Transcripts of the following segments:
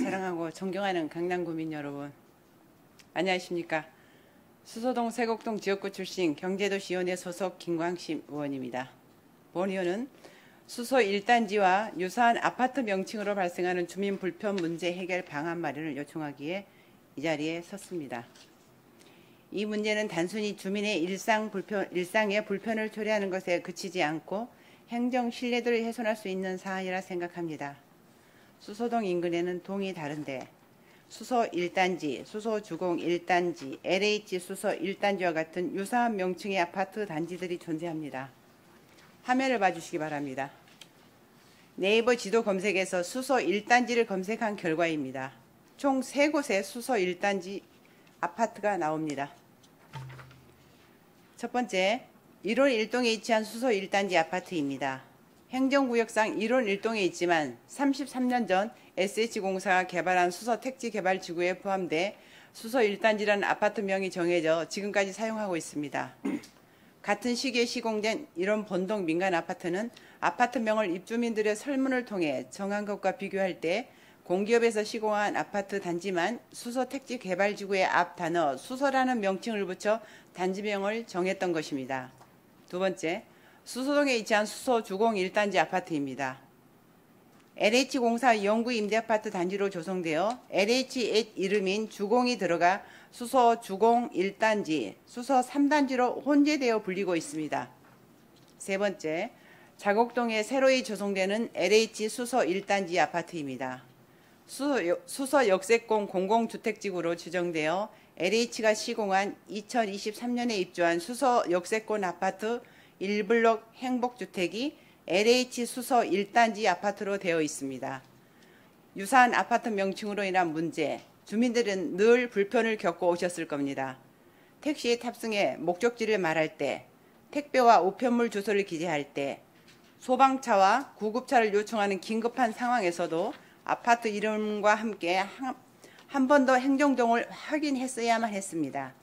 사랑하고 존경하는 강남구민 여러분, 안녕하십니까. 수서동 세곡동 지역구 출신 경제도시위원회 소속 김광심 의원입니다. 본 의원은 수서 1단지와 유사한 아파트 명칭으로 발생하는 주민 불편 문제 해결 방안 마련을 요청하기에 이 자리에 섰습니다. 이 문제는 단순히 주민의 일상의 불편을 초래하는 것에 그치지 않고 행정 신뢰도를 훼손할 수 있는 사안이라 생각합니다. 수서동 인근에는 동이 다른데 수서 1단지, 수서 주공 1단지, LH 수서 1단지와 같은 유사한 명칭의 아파트 단지들이 존재합니다. 화면을 봐주시기 바랍니다. 네이버 지도 검색에서 수서 1단지를 검색한 결과입니다. 총 3곳의 수서 1단지 아파트가 나옵니다. 첫 번째, 1월 1동에 위치한 수서 1단지 아파트입니다. 행정구역상 1월 1동에 있지만 33년 전 SH공사가 개발한 수서 택지개발지구에 포함돼 수서 1단지라는 아파트명이 정해져 지금까지 사용하고 있습니다. 같은 시기에 시공된 이런 본동 민간 아파트는 아파트명을 입주민들의 설문을 통해 정한 것과 비교할 때 공기업에서 시공한 아파트 단지만 수서 택지개발지구의 앞 단어 수서라는 명칭을 붙여 단지명을 정했던 것입니다. 두 번째, 수서동에 위치한 수서 주공 1단지 아파트입니다. LH공사 영구 임대아파트 단지로 조성되어 LH 옛 이름인 주공이 들어가 수서 주공 1단지, 수서 3단지로 혼재되어 불리고 있습니다. 세 번째, 자곡동에 새로이 조성되는 LH 수서 1단지 아파트입니다. 수서 역세권 공공주택지구로 지정되어 LH가 시공한 2023년에 입주한 수서 역세권 아파트 1블록 행복주택이 LH 수서 1단지 아파트로 되어 있습니다. 유사한 아파트 명칭으로 인한 문제, 주민들은 늘 불편을 겪고 오셨을 겁니다. 택시에 탑승해 목적지를 말할 때, 택배와 우편물 주소를 기재할 때, 소방차와 구급차를 요청하는 긴급한 상황에서도 아파트 이름과 함께 한 번 더 행정정을 확인했어야만 했습니다.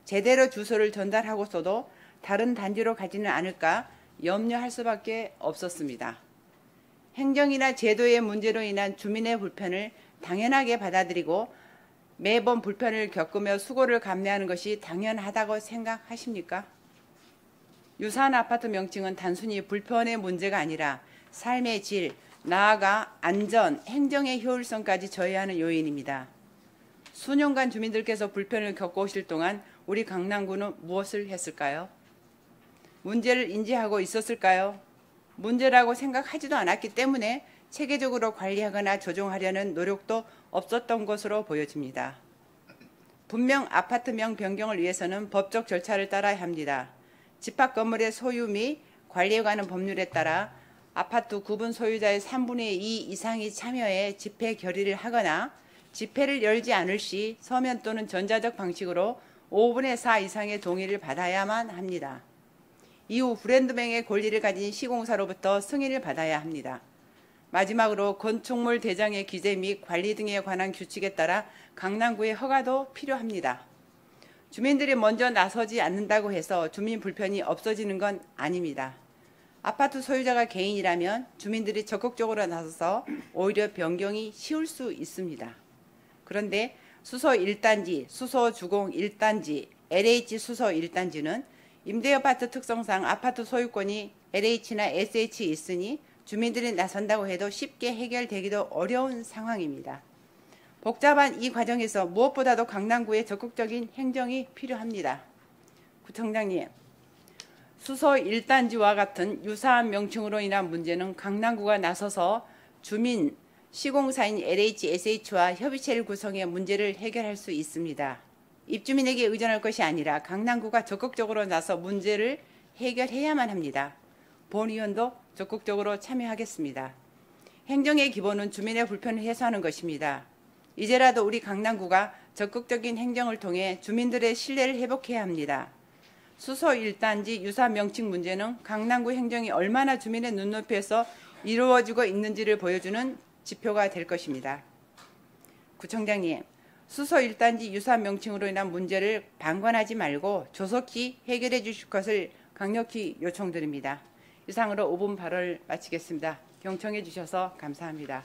제대로 주소를 전달하고서도 다른 단지로 가지는 않을까 염려할 수밖에 없었습니다. 행정이나 제도의 문제로 인한 주민의 불편을 당연하게 받아들이고 매번 불편을 겪으며 수고를 감내하는 것이 당연하다고 생각하십니까? 유사한 아파트 명칭은 단순히 불편의 문제가 아니라 삶의 질, 나아가 안전, 행정의 효율성까지 저해하는 요인입니다. 수년간 주민들께서 불편을 겪어오실 동안 우리 강남구는 무엇을 했을까요? 문제를 인지하고 있었을까요? 문제라고 생각하지도 않았기 때문에 체계적으로 관리하거나 조정하려는 노력도 없었던 것으로 보여집니다. 분명 아파트명 변경을 위해서는 법적 절차를 따라야 합니다. 집합 건물의 소유 및 관리에 관한 법률에 따라 아파트 구분 소유자의 3분의 2 이상이 참여해 집회 결의를 하거나 집회를 열지 않을 시 서면 또는 전자적 방식으로 5분의 4 이상의 동의를 받아야만 합니다. 이후 브랜드명의 권리를 가진 시공사로부터 승인을 받아야 합니다. 마지막으로 건축물 대장의 규제 및 관리 등에 관한 규칙에 따라 강남구의 허가도 필요합니다. 주민들이 먼저 나서지 않는다고 해서 주민 불편이 없어지는 건 아닙니다. 아파트 소유자가 개인이라면 주민들이 적극적으로 나서서 오히려 변경이 쉬울 수 있습니다. 그런데 수서 1단지, 수서 주공 1단지, LH 수서 1단지는 임대아파트 특성상 아파트 소유권이 LH나 SH에 있으니 주민들이 나선다고 해도 쉽게 해결되기도 어려운 상황입니다. 복잡한 이 과정에서 무엇보다도 강남구의 적극적인 행정이 필요합니다. 구청장님, 수서 1단지와 같은 유사한 명칭으로 인한 문제는 강남구가 나서서 주민, 시공사인 LH, SH와 협의체를 구성해 문제를 해결할 수 있습니다. 입주민에게 의존할 것이 아니라 강남구가 적극적으로 나서 문제를 해결해야만 합니다. 본 의원도 적극적으로 참여하겠습니다. 행정의 기본은 주민의 불편을 해소하는 것입니다. 이제라도 우리 강남구가 적극적인 행정을 통해 주민들의 신뢰를 회복해야 합니다. 수서 1단지 유사 명칭 문제는 강남구 행정이 얼마나 주민의 눈높이에서 이루어지고 있는지를 보여주는 지표가 될 것입니다. 구청장님, 수서 1단지 유사 명칭으로 인한 문제를 방관하지 말고 조속히 해결해 주실 것을 강력히 요청드립니다. 이상으로 5분 발언을 마치겠습니다. 경청해 주셔서 감사합니다.